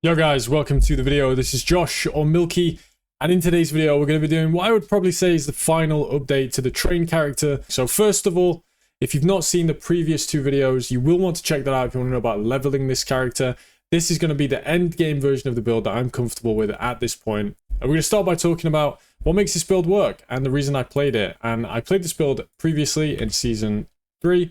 Yo guys, welcome to the video. This is Josh or Milky, and in today's video we're going to be doing what I would probably say is the final update to the train character. So first of all, if you've not seen the previous two videos, you will want to check that out if you want to know about leveling this character. This is going to be the end game version of the build that I'm comfortable with at this point. And we're going to start by talking about what makes this build work and the reason I played it. And I played this build previously in Season 3.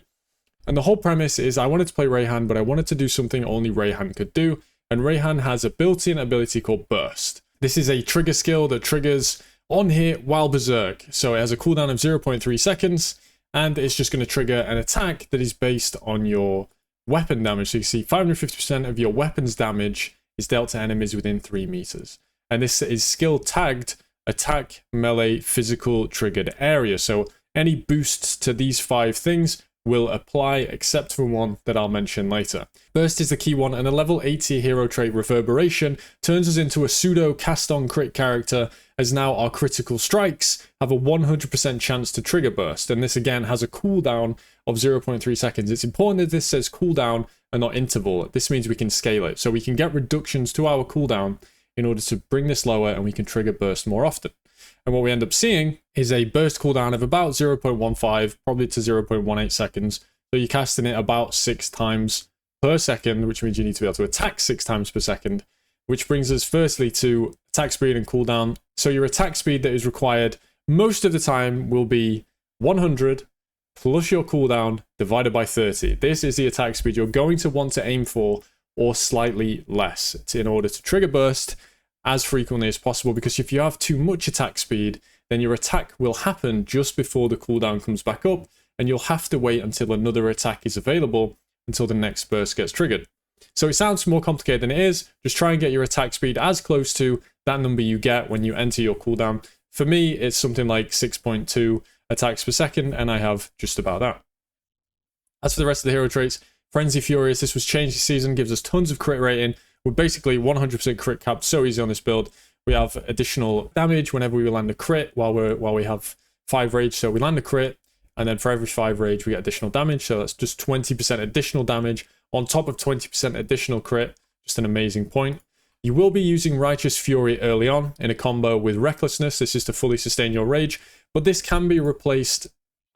And the whole premise is I wanted to play Rehan, but I wanted to do something only Rehan could do. And Rehan has a built-in ability called Burst. This is a trigger skill that triggers on hit while berserk. So it has a cooldown of 0.3 seconds. And it's just going to trigger an attack that is based on your weapon damage. So you see 550% of your weapon's damage is dealt to enemies within 3 meters. And this is skill tagged attack, melee, physical, triggered area. So any boosts to these 5 things will apply except for one that I'll mention later. Burst is the key one, and a level 80 hero trait Reverberation turns us into a pseudo cast on crit character, as now our critical strikes have a 100% chance to trigger burst, and this again has a cooldown of 0.3 seconds. It's important that this says cooldown and not interval. This means we can scale it, so we can get reductions to our cooldown in order to bring this lower, and we can trigger burst more often. And what we end up seeing is a burst cooldown of about 0.15, probably to 0.18 seconds. So you're casting it about 6 times per second, which means you need to be able to attack 6 times per second, which brings us firstly to attack speed and cooldown. So your attack speed that is required most of the time will be 100 plus your cooldown divided by 30. This is the attack speed you're going to want to aim for, or slightly less, in order to trigger burst as frequently as possible, because if you have too much attack speed, then your attack will happen just before the cooldown comes back up, and you'll have to wait until another attack is available until the next burst gets triggered. So it sounds more complicated than it is. Just try and get your attack speed as close to that number you get when you enter your cooldown. For me, it's something like 6.2 attacks per second, and I have just about that. As for the rest of the hero traits, Frenzy Furious, this was changed this season, gives us tons of crit rating. We're basically 100% crit capped, so easy on this build. We have additional damage whenever we land a crit while we have 5 rage. So we land a crit, and then for every 5 rage we get additional damage. So that's just 20% additional damage on top of 20% additional crit. Just an amazing point. You will be using Righteous Fury early on in a combo with Recklessness. This is to fully sustain your rage, but this can be replaced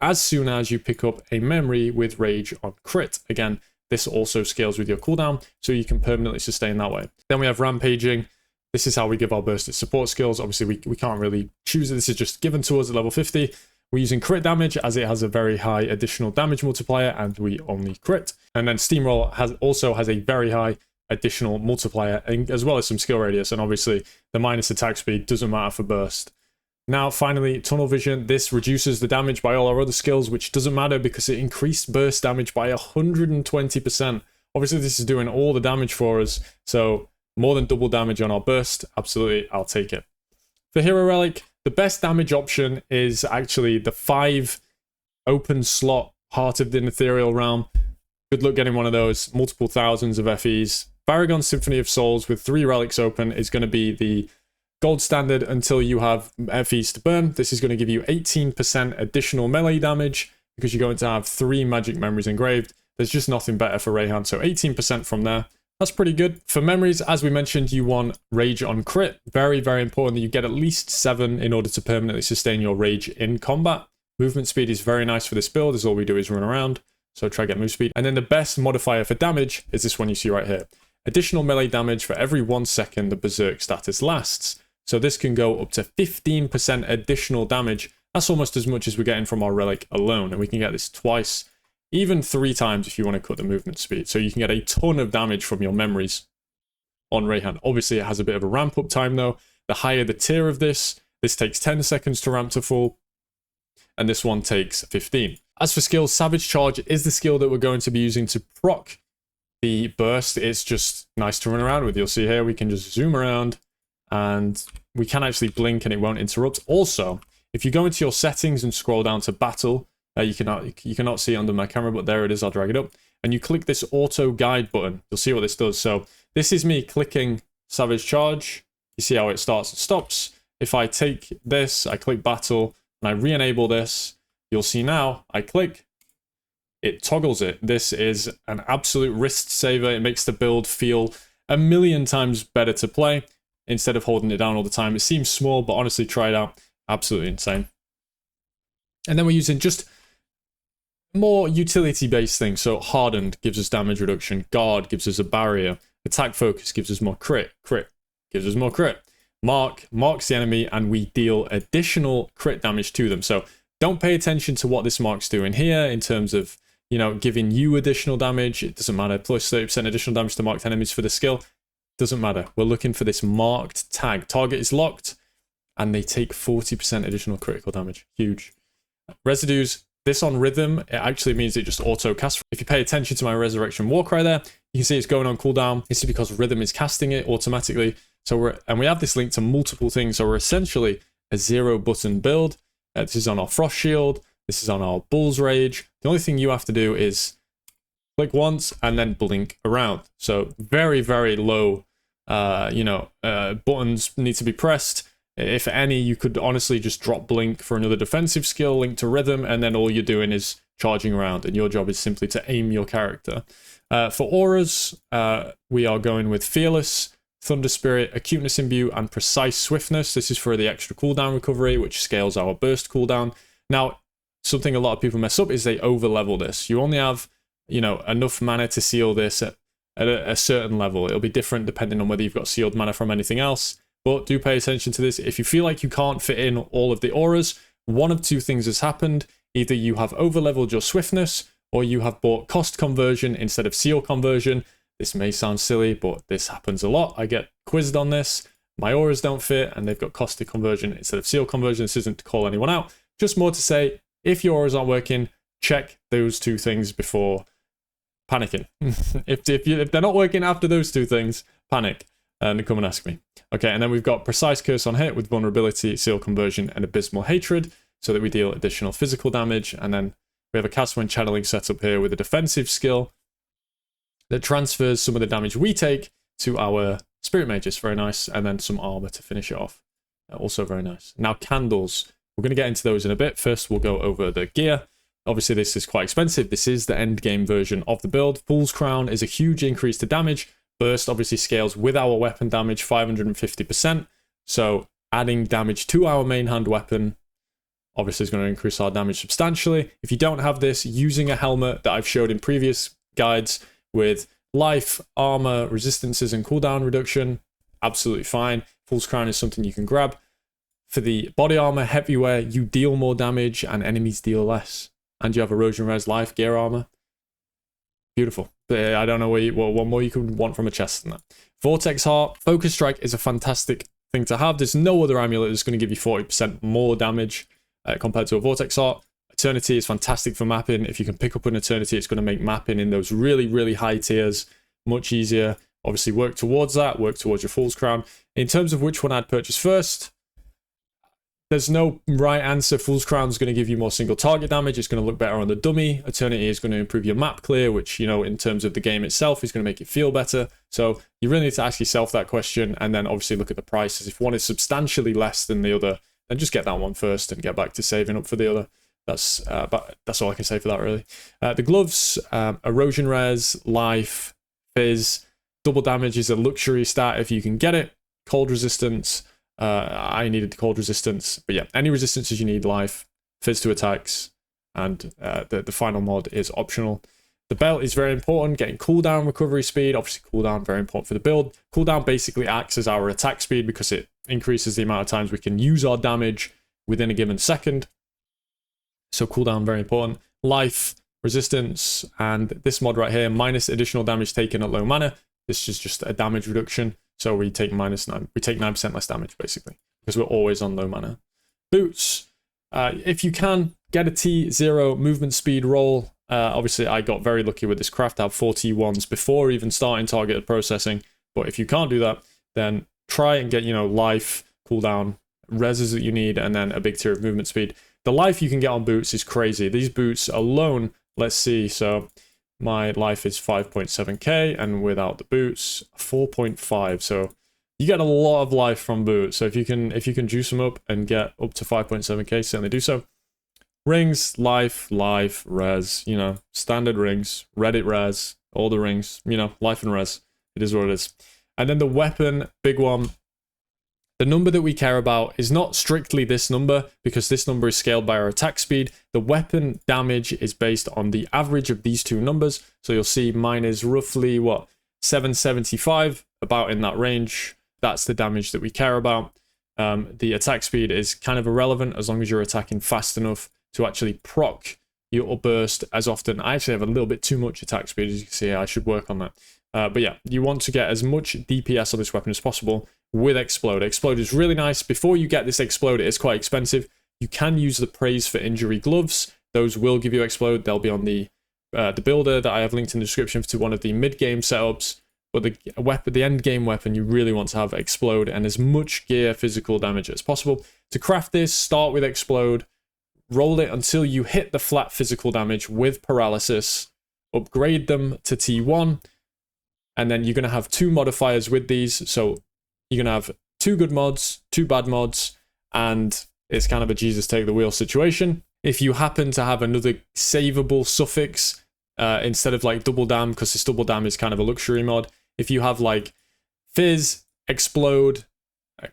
as soon as you pick up a memory with Rage on crit. Again, this also scales with your cooldown, so you can permanently sustain that way. Then we have Rampaging. This is how we give our bursted support skills. Obviously, we can't really choose it. This is just given to us at level 50. We're using crit damage as it has a very high additional damage multiplier, and we only crit. And then Steamroll also has a very high additional multiplier, as well as some skill radius. And obviously, the minus attack speed doesn't matter for burst. Now, finally, Tunnel Vision. This reduces the damage by all our other skills, which doesn't matter because it increased burst damage by 120%. Obviously, this is doing all the damage for us, so more than double damage on our burst. Absolutely, I'll take it. For Hero Relic, the best damage option is actually the 5 open slot Heart of the Ethereal Realm. Good luck getting one of those. Multiple thousands of FEs. Baragon Symphony of Souls with 3 relics open is going to be the gold standard until you have FEs to burn. This is going to give you 18% additional melee damage because you're going to have 3 magic memories engraved. There's just nothing better for Rehan, so 18% from there. That's pretty good. For memories, as we mentioned, you want Rage on crit. Very, very important that you get at least 7 in order to permanently sustain your Rage in combat. Movement speed is very nice for this build, as all we do is run around. So try to get move speed. And then the best modifier for damage is this one you see right here. Additional melee damage for every 1 second the Berserk status lasts. So this can go up to 15% additional damage. That's almost as much as we're getting from our relic alone. And we can get this twice, even 3 times if you want to cut the movement speed. So you can get a ton of damage from your memories on Rehan. Obviously, it has a bit of a ramp up time though. The higher the tier of this takes 10 seconds to ramp to full. And this one takes 15. As for skills, Savage Charge is the skill that we're going to be using to proc the burst. It's just nice to run around with. You'll see here, we can just zoom around. And we can actually blink and it won't interrupt. Also, if you go into your settings and scroll down to battle, you cannot see it under my camera, but there it is. I'll drag it up. And you click this auto guide button. You'll see what this does. So this is me clicking Savage Charge. You see how it starts and stops. If I take this, I click battle, and I re-enable this, you'll see now, I click, it toggles it. This is an absolute wrist saver. It makes the build feel a million times better to play instead of holding it down all the time. It seems small, but honestly, try it out. Absolutely insane. And then we're using just more utility-based things. So Hardened gives us damage reduction. Guard gives us a barrier. Attack Focus gives us more crit. Crit gives us more crit. Mark marks the enemy, and we deal additional crit damage to them. So don't pay attention to what this mark's doing here in terms of, you know, giving you additional damage. It doesn't matter. Plus 30% additional damage to marked enemies for the skill. Doesn't matter. We're looking for this marked tag. Target is locked, and they take 40% additional critical damage. Huge. Residues. This on rhythm, it actually means it just auto casts. If you pay attention to my Resurrection Warcry there, you can see it's going on cooldown. This is because rhythm is casting it automatically. So we have this linked to multiple things. So we're essentially a 0-button build. This is on our Frost Shield. This is on our Bull's Rage. The only thing you have to do is click once and then blink around. So very, very low, buttons need to be pressed. If any, you could honestly just drop blink for another defensive skill linked to rhythm, and then all you're doing is charging around, and your job is simply to aim your character. For auras, we are going with Fearless, Thunder Spirit, Acuteness Imbue, and Precise Swiftness. This is for the extra cooldown recovery, which scales our burst cooldown. Now, something a lot of people mess up is they over-level this. You only have, enough mana to seal this at a certain level. It'll be different depending on whether you've got sealed mana from anything else. But do pay attention to this. If you feel like you can't fit in all of the auras, one of two things has happened. Either you have over-leveled your swiftness, or you have bought cost conversion instead of seal conversion. This may sound silly, but this happens a lot. I get quizzed on this. My auras don't fit, and they've got costed conversion instead of seal conversion. This isn't to call anyone out. Just more to say, if your auras aren't working, check those two things before panicking. if they're not working after those two things, panic and come and ask me. Okay, and then we've got Precise Curse on hit with Vulnerability, Seal Conversion, and Abysmal Hatred, so that we deal additional physical damage. And then we have a Cast When Channeling setup here with a defensive skill that transfers some of the damage we take to our Spirit Mages. Very nice. And then some armor to finish it off. Also very nice. Now, candles. We're going to get into those in a bit. First, we'll go over the gear. Obviously, this is quite expensive. This is the endgame version of the build. Fool's Crown is a huge increase to damage. Burst obviously scales with our weapon damage 550%. So adding damage to our main hand weapon obviously is going to increase our damage substantially. If you don't have this, using a helmet that I've showed in previous guides with life, armor, resistances, and cooldown reduction, absolutely fine. Fool's Crown is something you can grab. For the body armor, heavyware, you deal more damage and enemies deal less. And you have erosion res, life, gear armor. Beautiful. But I don't know what more you could want from a chest than that. Vortex Heart. Focus Strike is a fantastic thing to have. There's no other amulet that's going to give you 40% more damage compared to a Vortex Heart. Eternity is fantastic for mapping. If you can pick up an Eternity, it's going to make mapping in those really, really high tiers much easier. Obviously, work towards that. Work towards your Fool's Crown. In terms of which one I'd purchase first, there's no right answer. Fool's Crown is going to give you more single target damage. It's going to look better on the dummy. Eternity is going to improve your map clear, which, in terms of the game itself, is going to make it feel better. So you really need to ask yourself that question, and then obviously look at the prices. If one is substantially less than the other, then just get that one first and get back to saving up for the other. That's all I can say for that, really. The gloves, erosion res, life, fizz, double damage is a luxury stat if you can get it. Cold resistance. I needed the cold resistance, but yeah, any resistances you need, life, fizz to attacks, and the final mod is optional. The belt is very important, getting cooldown recovery speed. Obviously, cooldown very important for the build. Cooldown basically acts as our attack speed because it increases the amount of times we can use our damage within a given second. So cooldown very important. Life, resistance, and this mod right here, minus additional damage taken at low mana. This is just a damage reduction. So we take 9% less damage, basically, because we're always on low mana. Boots. If you can, get a T0 movement speed roll. Obviously, I got very lucky with this craft. I have 4 T1s before even starting targeted processing. But if you can't do that, then try and get, life, cooldown, reses that you need, and then a big tier of movement speed. The life you can get on boots is crazy. These boots alone, let's see. So my life is 5.7k, and without the boots, 4.5. So you get a lot of life from boots. So if you can juice them up and get up to 5.7k, certainly do so. Rings, life, res, standard rings, Reddit res, all the rings, life and res. It is what it is. And then the weapon, big one. The number that we care about is not strictly this number, because this number is scaled by our attack speed. The weapon damage is based on the average of these two numbers. So you'll see mine is roughly, what, 775, about in that range. That's the damage that we care about. The attack speed is kind of irrelevant as long as you're attacking fast enough to actually proc your burst as often. I actually have a little bit too much attack speed, as you can see. I should work on that. But yeah, you want to get as much DPS on this weapon as possible with Explode. Explode is really nice. Before you get this Explode, it is quite expensive. You can use the Praise for Injury gloves. Those will give you Explode. They'll be on the builder that I have linked in the description to one of the mid-game setups. But the end game weapon, you really want to have Explode and as much gear physical damage as possible. To craft this, start with Explode. Roll it until you hit the flat physical damage with Paralysis. Upgrade them to T1. And then you're going to have 2 modifiers with these. So you're going to have 2 good mods, 2 bad mods, and it's kind of a Jesus take the wheel situation. If you happen to have another savable suffix instead of like double dam, because this double dam is kind of a luxury mod. If you have like Fizz, Explode,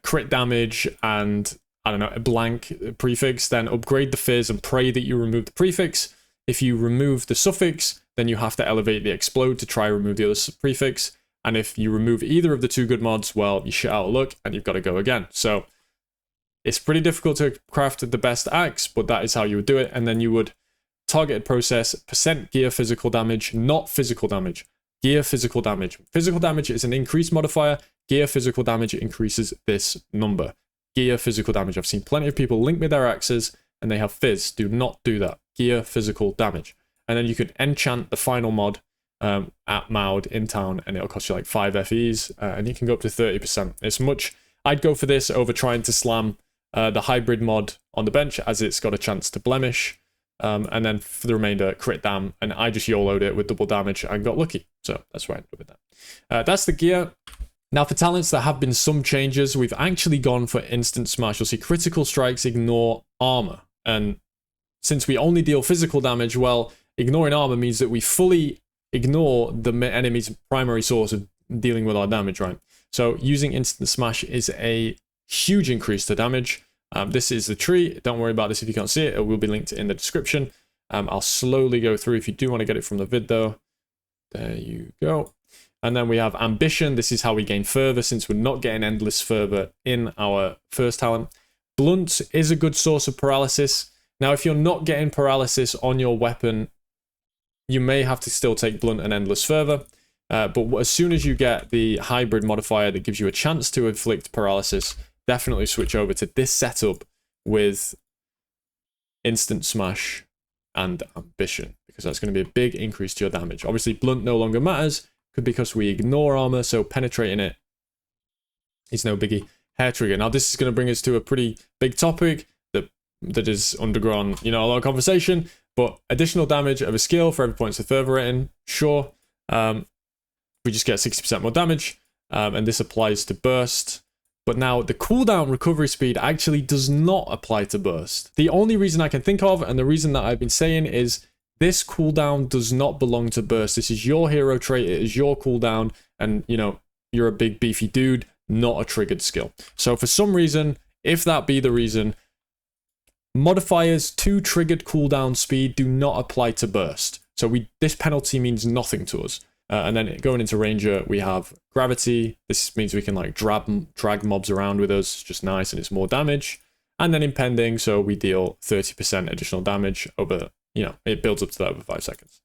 crit damage, and I don't know, a blank prefix, then upgrade the Fizz and pray that you remove the prefix. If you remove the suffix, then you have to elevate the Explode to try remove the other prefix. And if you remove either of the 2 good mods, well, you shit out of luck and you've got to go again. So it's pretty difficult to craft the best axe, but that is how you would do it. And then you would targeted process, percent gear physical damage, not physical damage. Gear physical damage. Physical damage is an increased modifier. Gear physical damage increases this number. Gear physical damage. I've seen plenty of people link with their axes and they have Fizz. Do not do that. Gear physical damage. And then you could enchant the final mod at Maud in town, and it'll cost you like 5 FEs, and you can go up to 30%. It's much. I'd go for this over trying to slam the hybrid mod on the bench, as it's got a chance to blemish. And then for the remainder, crit dam, and I just YOLO'd it with double damage and got lucky. So that's why I ended up with that. That's the gear. Now for talents, there have been some changes. We've actually gone for instant smash. You'll see critical strikes ignore armor, and since we only deal physical damage, well, ignoring armor means that we fully ignore the enemy's primary source of dealing with our damage, right? So using instant smash is a huge increase to damage. This is the tree. Don't worry about this if you can't see it. It will be linked in the description. I'll slowly go through if you do want to get it from the vid though. There you go. And then we have ambition. This is how we gain fervor, since we're not getting endless fervor in our first talent. Blunt is a good source of paralysis. Now, if you're not getting paralysis on your weapon, you may have to still take blunt and endless fervor. But as soon as you get the hybrid modifier that gives you a chance to inflict paralysis, definitely switch over to this setup with instant smash and ambition, because that's going to be a big increase to your damage. Obviously, blunt no longer matters because we ignore armor, so penetrating it is no biggie. Hair trigger. Now, this is going to bring us to a pretty big topic that is undergone, a lot of conversation. But additional damage of a skill for every points of fervor rating, sure. We just get 60% more damage, and this applies to burst. But now the cooldown recovery speed actually does not apply to burst. The only reason I can think of, and the reason that I've been saying, is this cooldown does not belong to burst. This is your hero trait, it is your cooldown, and you're a big beefy dude, not a triggered skill. So for some reason, if that be the reason, modifiers to triggered cooldown speed do not apply to burst. So this penalty means nothing to us. And then going into Ranger, we have Gravity. This means we can like drag mobs around with us. It's just nice, and it's more damage. And then Impending, so we deal 30% additional damage over, it builds up to that over 5 seconds.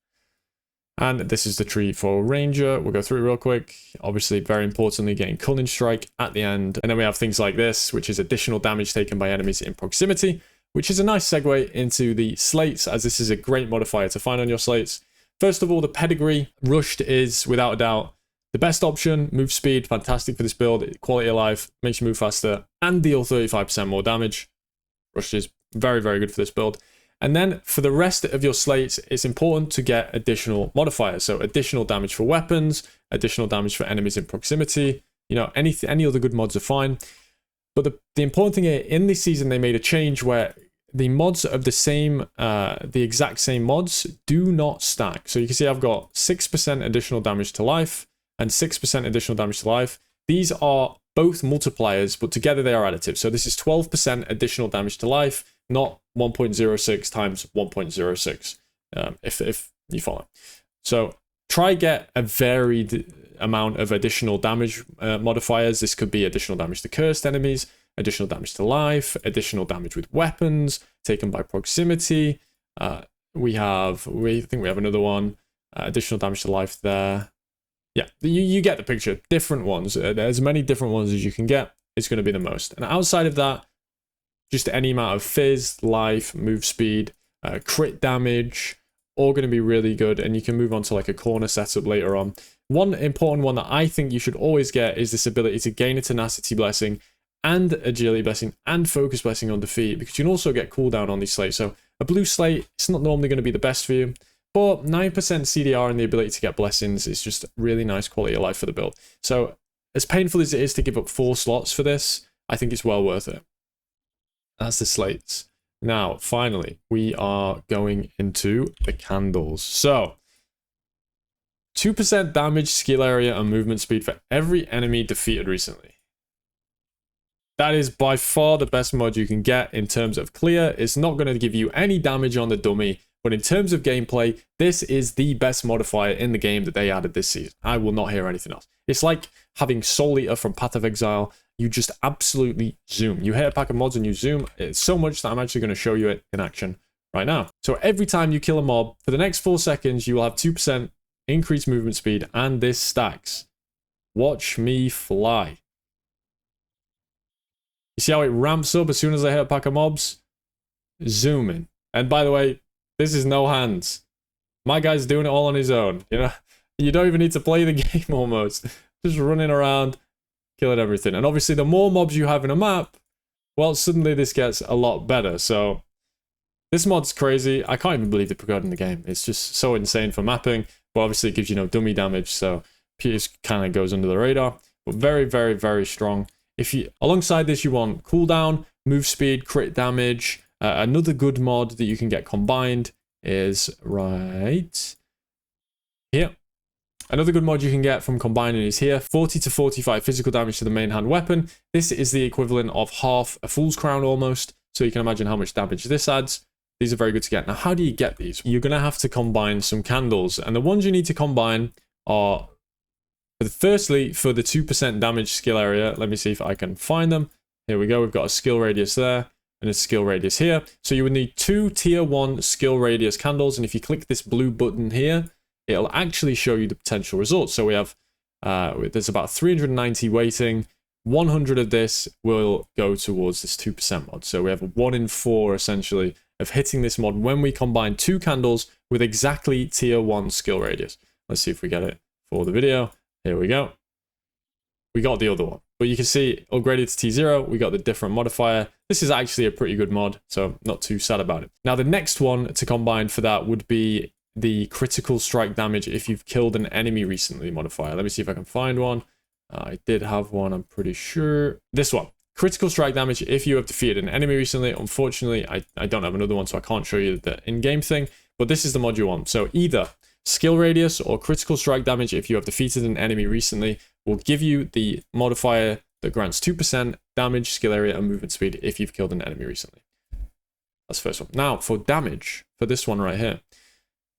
And this is the tree for Ranger. We'll go through it real quick. Obviously, very importantly, getting Culling Strike at the end. And then we have things like this, which is additional damage taken by enemies in proximity, which is a nice segue into the slates, as this is a great modifier to find on your slates. First of all, the pedigree. Rushed is, without a doubt, the best option. Move speed, fantastic for this build. Quality of life, makes you move faster, and deal 35% more damage. Rushed is very, very good for this build. And then for the rest of your slates, it's important to get additional modifiers. So additional damage for weapons, additional damage for enemies in proximity. Any other good mods are fine. But the important thing here, in this season, they made a change where the mods of the exact same mods do not stack. So you can see I've got 6% additional damage to life, and 6% additional damage to life. These are both multipliers, but together they are additive. So this is 12% additional damage to life, not 1.06 times 1.06, if you follow. So try get a varied amount of additional damage modifiers. This could be additional damage to cursed enemies, additional damage to life, additional damage with weapons, taken by proximity. We think we have another one, additional damage to life there. Yeah, you get the picture. Different ones. As many different ones as you can get is going to be the most. And outside of that, just any amount of fizz, life, move speed, crit damage, all going to be really good. And you can move on to like a corner setup later on. One important one that I think you should always get is this ability to gain a tenacity blessing and agility blessing and focus blessing on defeat, because you can also get cooldown on these slates. So a blue slate, it's not normally going to be the best for you, but 9% CDR and the ability to get blessings is just really nice quality of life for the build. So as painful as it is to give up 4 slots for this, I think it's well worth it. That's the slates. Now, finally, we are going into the candles. So 2% damage, skill area, and movement speed for every enemy defeated recently. That is by far the best mod you can get in terms of clear. It's not going to give you any damage on the dummy, but in terms of gameplay, this is the best modifier in the game that they added this season. I will not hear anything else. It's like having Soul Eater from Path of Exile. You just absolutely zoom. You hit a pack of mods and you zoom. It's so much that I'm actually going to show you it in action right now. So every time you kill a mob, for the next 4 seconds, you will have 2% increased movement speed, and this stacks. Watch me fly. You see how it ramps up as soon as I hit a pack of mobs? Zoom in. And by the way, this is no hands. My guy's doing it all on his own. You know, you don't even need to play the game almost. Just running around, killing everything. And obviously, the more mobs you have in a map, well, suddenly this gets a lot better. So this mod's crazy. I can't even believe they put it in the game. It's just so insane for mapping. But obviously, it gives you no dummy damage, so Pierce kind of goes under the radar. But very, very, very strong. If you alongside this, you want cooldown, move speed, crit damage. Another good mod that you can get combined is right here. Another good mod you can get from combining is here. 40 to 45 physical damage to the main hand weapon. This is the equivalent of half a Fool's Crown almost. So you can imagine how much damage this adds. These are very good to get. Now, how do you get these? You're going to have to combine some candles. And the ones you need to combine are, firstly, for the 2% damage skill area. Let me see if I can find them. Here we go. We've got a skill radius there and a skill radius here. So you would need 2 tier 1 skill radius candles. And if you click this blue button here, it'll actually show you the potential results. So we have, there's about 390 waiting. 100 of this will go towards this 2% mod. So we have a 1 in 4 essentially of hitting this mod when we combine 2 candles with exactly tier 1 skill radius. Let's see if we get it for the video. Here we go. We got the other one. But you can see upgraded to T0, we got the different modifier. This is actually a pretty good mod, so not too sad about it. Now the next one to combine for that would be the critical strike damage if you've killed an enemy recently modifier. Let me see if I can find one. I did have one, I'm pretty sure. This one. Critical strike damage if you have defeated an enemy recently. Unfortunately, I don't have another one, so I can't show you the in-game thing. But this is the mod you want. So either skill radius or critical strike damage if you have defeated an enemy recently will give you the modifier that grants 2% damage, skill area, and movement speed if you've killed an enemy recently. That's the first one. Now, for damage, for this one right here,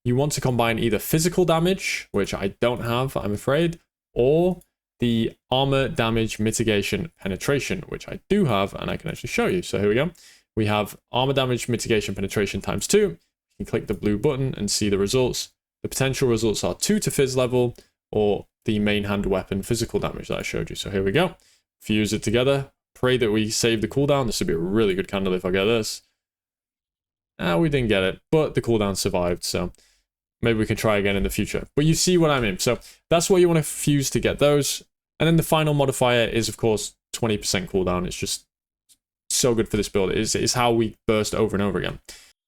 you want to combine either physical damage, which I don't have, I'm afraid, or the armor damage mitigation penetration, which I do have, and I can actually show you. So here we go. We have armor damage mitigation penetration times 2. You can click the blue button and see the results. The potential results are 2 to fizz level or the main hand weapon physical damage that I showed you. So here we go. Fuse it together. Pray that we save the cooldown. This would be a really good candle if I get this. We didn't get it, but the cooldown survived. So maybe we can try again in the future. But you see what I mean. So that's what you want to fuse to get those. And then the final modifier is, of course, 20% cooldown. It's just so good for this build. It's how we burst over and over again.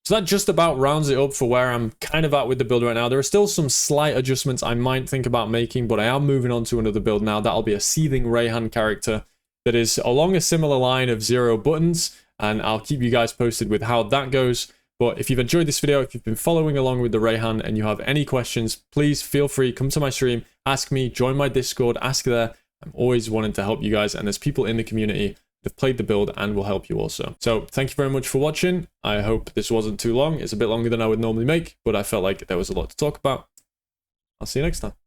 So that just about rounds it up for where I'm kind of at with the build right now. There are still some slight adjustments I might think about making, but I am moving on to another build now. That'll be a Seething Rehan character that is along a similar line of 0 buttons, and I'll keep you guys posted with how that goes. But if you've enjoyed this video, if you've been following along with the Rehan and you have any questions, please feel free, come to my stream, ask me, join my Discord, ask there. I'm always wanting to help you guys, and there's people in the community that have played the build and will help you also. So thank you very much for watching. I hope this wasn't too long. It's a bit longer than I would normally make, but I felt like there was a lot to talk about. I'll see you next time.